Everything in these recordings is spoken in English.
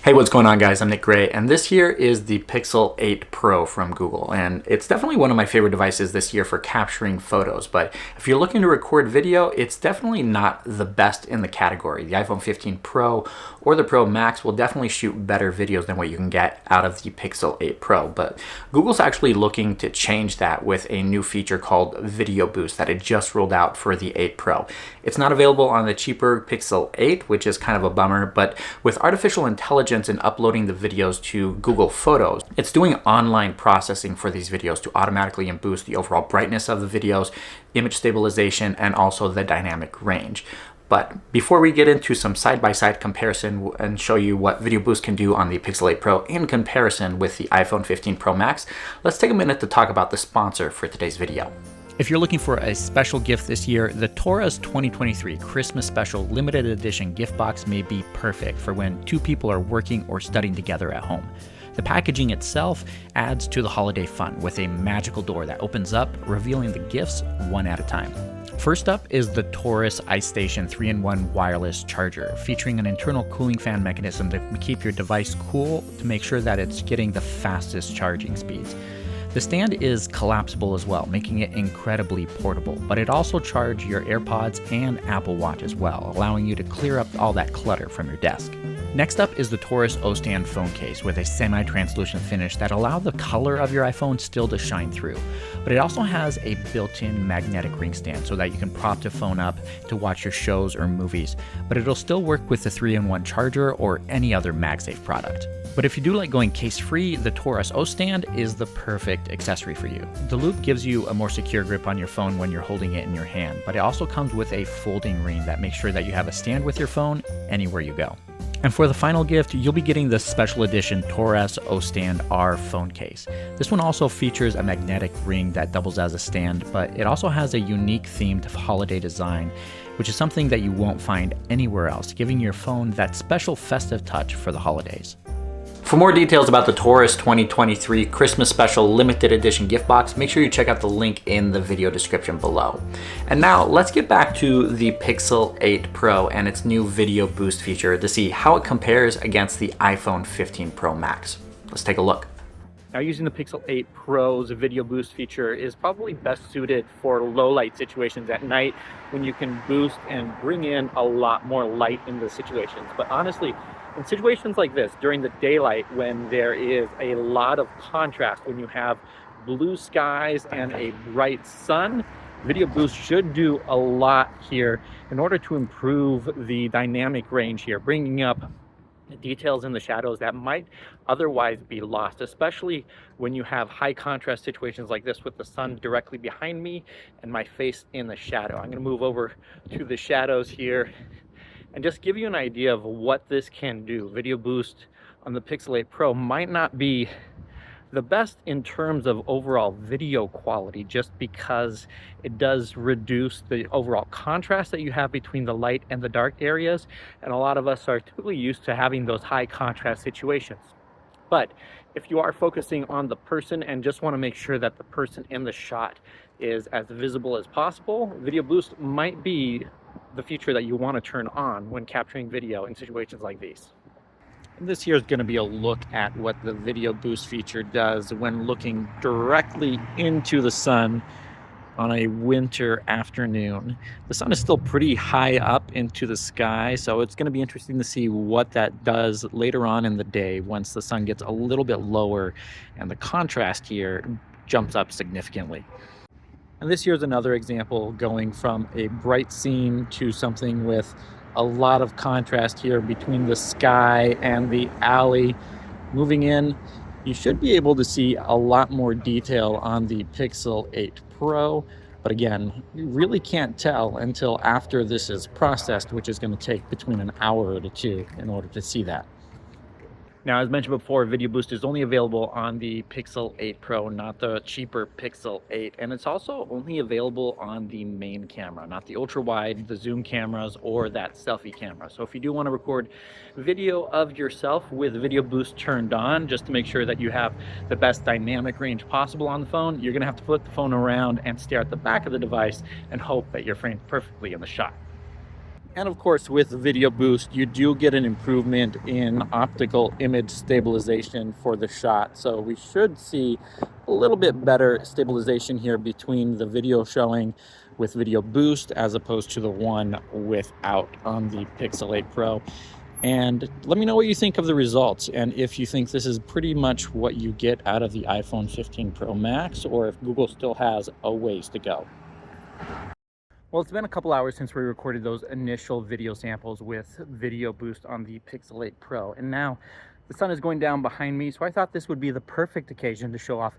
Hey, what's going on, guys? I'm Nick Gray, and this here is the Pixel 8 Pro from Google, and it's definitely one of my favorite devices this year for capturing photos. But if you're looking to record video, it's definitely not the best in the category. The iPhone 15 Pro or the Pro Max will definitely shoot better videos than what you can get out of the Pixel 8 Pro, but Google's actually looking to change that with a new feature called Video Boost that it just rolled out for the 8 Pro. It's not available on the cheaper Pixel 8, which is kind of a bummer, but with artificial intelligence and uploading the videos to Google Photos, it's doing online processing for these videos to automatically boost the overall brightness of the videos, image stabilization, and also the dynamic range. But before we get into some side-by-side comparison and show you what Video Boost can do on the Pixel 8 Pro in comparison with the iPhone 15 Pro Max, let's take a minute to talk about the sponsor for today's video. If you're looking for a special gift this year, the Taurus 2023 Christmas Special Limited Edition gift box may be perfect for when two people are working or studying together at home. The packaging itself adds to the holiday fun with a magical door that opens up, revealing the gifts one at a time. First up is the Taurus iStation 3-in-1 wireless charger, featuring an internal cooling fan mechanism to keep your device cool to make sure that it's getting the fastest charging speeds. The stand is collapsible as well, making it incredibly portable, but it also charges your AirPods and Apple Watch as well, allowing you to clear up all that clutter from your desk. Next up is the Taurus O-Stand phone case with a semi-translucent finish that allows the color of your iPhone still to shine through. But it also has a built-in magnetic ring stand so that you can prop the phone up to watch your shows or movies, but it'll still work with the 3-in-1 charger or any other MagSafe product. But if you do like going case-free, the Taurus O-Stand is the perfect accessory for you. The loop gives you a more secure grip on your phone when you're holding it in your hand, but it also comes with a folding ring that makes sure that you have a stand with your phone anywhere you go. And for the final gift, you'll be getting the special edition Taurus O-Stand R phone case. This one also features a magnetic ring that doubles as a stand, but it also has a unique themed holiday design, which is something that you won't find anywhere else, giving your phone that special festive touch for the holidays. For more details about the Taurus 2023 Christmas Special Limited Edition gift box, make sure you check out the link in the video description below. And now let's get back to the Pixel 8 Pro and its new Video Boost feature to see how it compares against the iPhone 15 Pro Max. Let's take a look. Now, using the Pixel 8 Pro's Video Boost feature is probably best suited for low light situations at night when you can boost and bring in a lot more light in the situations. But honestly, in situations like this, during the daylight, when there is a lot of contrast, when you have blue skies and a bright sun, Video Boost should do a lot here in order to improve the dynamic range here, bringing up details in the shadows that might otherwise be lost, especially when you have high contrast situations like this with the sun directly behind me and my face in the shadow. I'm going to move over to the shadows here and just give you an idea of what this can do. Video Boost on the Pixel 8 Pro might not be the best in terms of overall video quality, just because it does reduce the overall contrast that you have between the light and the dark areas, and a lot of us are typically used to having those high contrast situations. But if you are focusing on the person and just want to make sure that the person in the shot is as visible as possible, Video Boost might be the feature that you want to turn on when capturing video in situations like these. And this here is going to be a look at what the Video Boost feature does when looking directly into the sun on a winter afternoon. The sun is still pretty high up into the sky, so it's going to be interesting to see what that does later on in the day once the sun gets a little bit lower and the contrast here jumps up significantly. And this here's another example going from a bright scene to something with a lot of contrast here between the sky and the alley. Moving in, you should be able to see a lot more detail on the Pixel 8 Pro, but again, you really can't tell until after this is processed, which is going to take between an hour to two in order to see that. Now, as mentioned before, Video Boost is only available on the Pixel 8 Pro, not the cheaper Pixel 8. And it's also only available on the main camera, not the ultra wide, the zoom cameras, or that selfie camera. So if you do want to record video of yourself with Video Boost turned on, just to make sure that you have the best dynamic range possible on the phone, you're going to have to flip the phone around and stare at the back of the device and hope that you're framed perfectly in the shot. And of course, with Video Boost, you do get an improvement in optical image stabilization for the shot. So we should see a little bit better stabilization here between the video showing with Video Boost as opposed to the one without on the Pixel 8 Pro. And let me know what you think of the results, and if you think this is pretty much what you get out of the iPhone 15 Pro Max, or if Google still has a ways to go. Well, it's been a couple hours since we recorded those initial video samples with Video Boost on the Pixel 8 Pro, and now the sun is going down behind me, so I thought this would be the perfect occasion to show off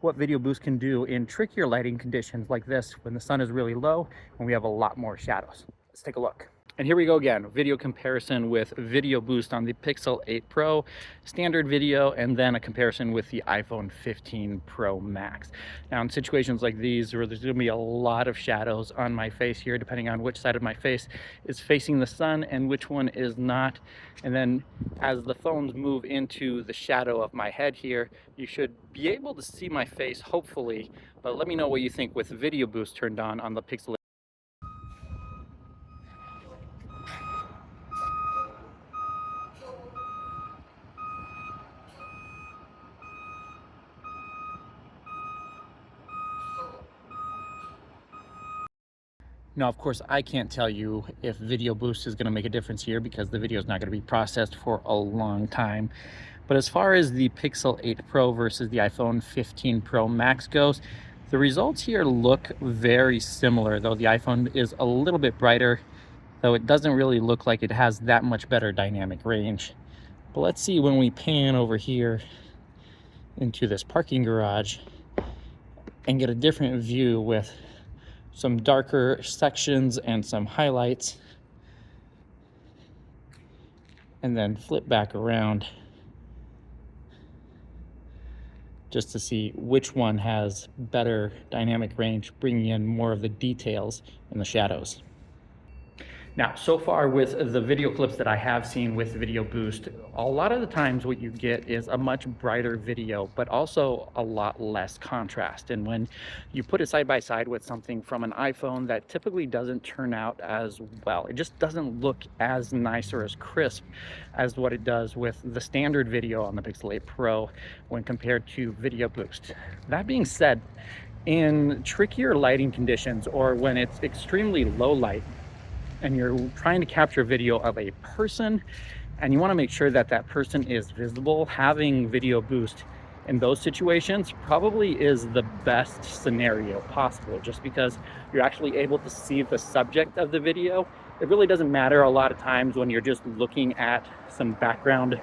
what Video Boost can do in trickier lighting conditions like this when the sun is really low and we have a lot more shadows. Let's take a look. And here we go again, video comparison with Video Boost on the Pixel 8 Pro, standard video, and then a comparison with the iPhone 15 Pro Max. Now in situations like these where there's gonna be a lot of shadows on my face here, depending on which side of my face is facing the sun and which one is not. And then as the phones move into the shadow of my head here, you should be able to see my face, hopefully, but let me know what you think with Video Boost turned on the Pixel 8. Now, of course, I can't tell you if Video Boost is going to make a difference here because the video is not going to be processed for a long time. But as far as the Pixel 8 Pro versus the iPhone 15 Pro Max goes, the results here look very similar, though the iPhone is a little bit brighter, though it doesn't really look like it has that much better dynamic range. But let's see when we pan over here into this parking garage and get a different view with some darker sections and some highlights, and then flip back around just to see which one has better dynamic range, bringing in more of the details in the shadows. Now, so far with the video clips that I have seen with Video Boost, a lot of the times what you get is a much brighter video, but also a lot less contrast. And when you put it side by side with something from an iPhone, that typically doesn't turn out as well. It just doesn't look as nice or as crisp as what it does with the standard video on the Pixel 8 Pro when compared to Video Boost. That being said, in trickier lighting conditions or when it's extremely low light, and you're trying to capture video of a person and you want to make sure that that person is visible, having Video Boost in those situations probably is the best scenario possible, just because you're actually able to see the subject of the video. It really doesn't matter a lot of times when you're just looking at some background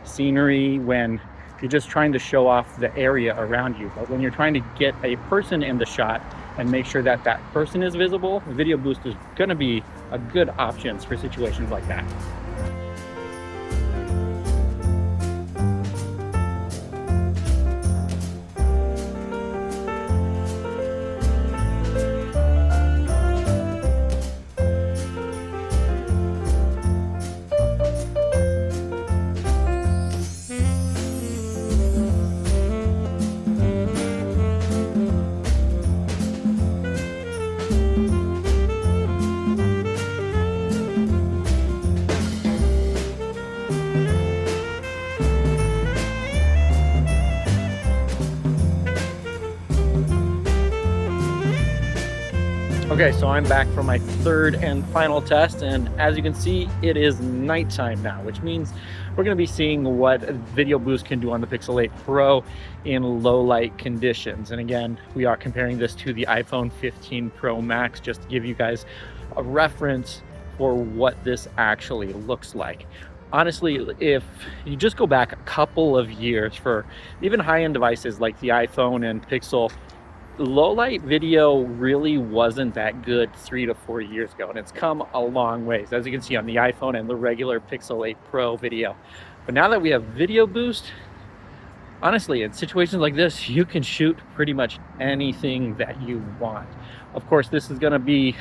scenery, when you're just trying to show off the area around you. But when you're trying to get a person in the shot and make sure that that person is visible, Video Boost is going to be a good option for situations like that. Okay, so I'm back for my third and final test, and as you can see, it is nighttime now, which means we're going to be seeing what Video Boost can do on the Pixel 8 Pro in low light conditions. And again, we are comparing this to the iPhone 15 Pro Max just to give you guys a reference for what this actually looks like. Honestly, if you just go back a couple of years for even high-end devices like the iPhone and Pixel, low light video really wasn't that good 3 to 4 years ago, and it's come a long ways, as you can see on the iPhone and the regular Pixel 8 Pro video. But now that we have Video Boost, honestly, in situations like this, you can shoot pretty much anything that you want. Of course, this is going to be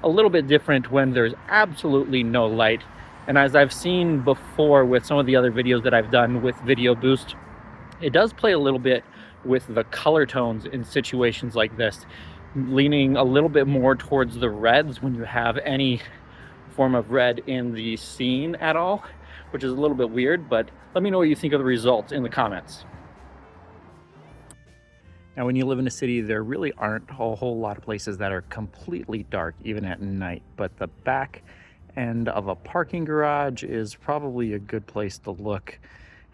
a little bit different when there's absolutely no light, and as I've seen before with some of the other videos that I've done with Video Boost, it does play a little bit with the color tones in situations like this, leaning a little bit more towards the reds when you have any form of red in the scene at all, which is a little bit weird, but let me know what you think of the results in the comments. Now, when you live in a city, there really aren't a whole lot of places that are completely dark, even at night, but the back end of a parking garage is probably a good place to look.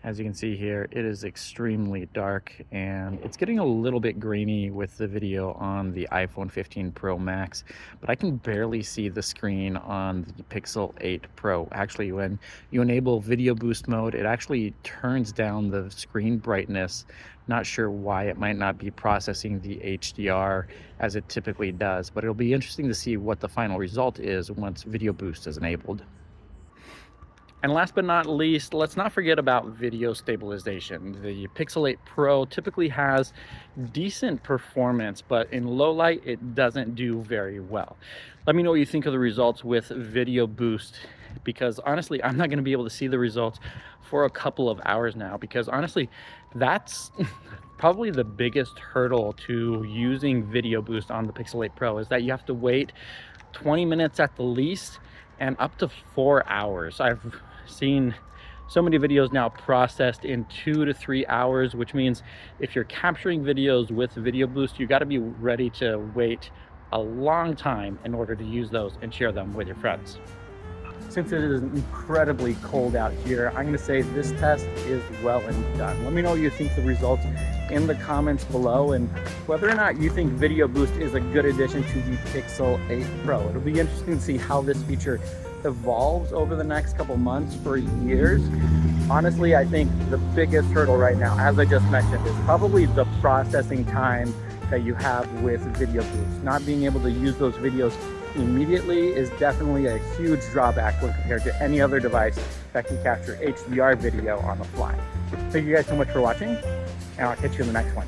As you can see here, it is extremely dark, and it's getting a little bit grainy with the video on the iPhone 15 Pro Max, but I can barely see the screen on the Pixel 8 Pro. Actually, when you enable video boost mode, it actually turns down the screen brightness. Not sure why. It might not be processing the HDR as it typically does, but it'll be interesting to see what the final result is once video boost is enabled. And last but not least, let's not forget about video stabilization. The Pixel 8 Pro typically has decent performance, but in low light, it doesn't do very well. Let me know what you think of the results with video boost, because honestly, I'm not going to be able to see the results for a couple of hours now, because honestly, that's probably the biggest hurdle to using video boost on the Pixel 8 Pro, is that you have to wait 20 minutes at the least and up to 4 hours. I've seen so many videos now processed in 2 to 3 hours, which means if you're capturing videos with video boost, you got to be ready to wait a long time in order to use those and share them with your friends. Since it is incredibly cold out here, I'm going to say this test is well and done. Let me know what you think of the results in the comments below, and whether or not you think video boost is a good addition to the Pixel 8 Pro. It'll be interesting to see how this feature evolves over the next couple months for years. Honestly, I think the biggest hurdle right now, as I just mentioned, is probably the processing time that you have with video boost. Not being able to use those videos immediately is definitely a huge drawback when compared to any other device that can capture HDR video on the fly. Thank you guys so much for watching, and I'll catch you in the next one.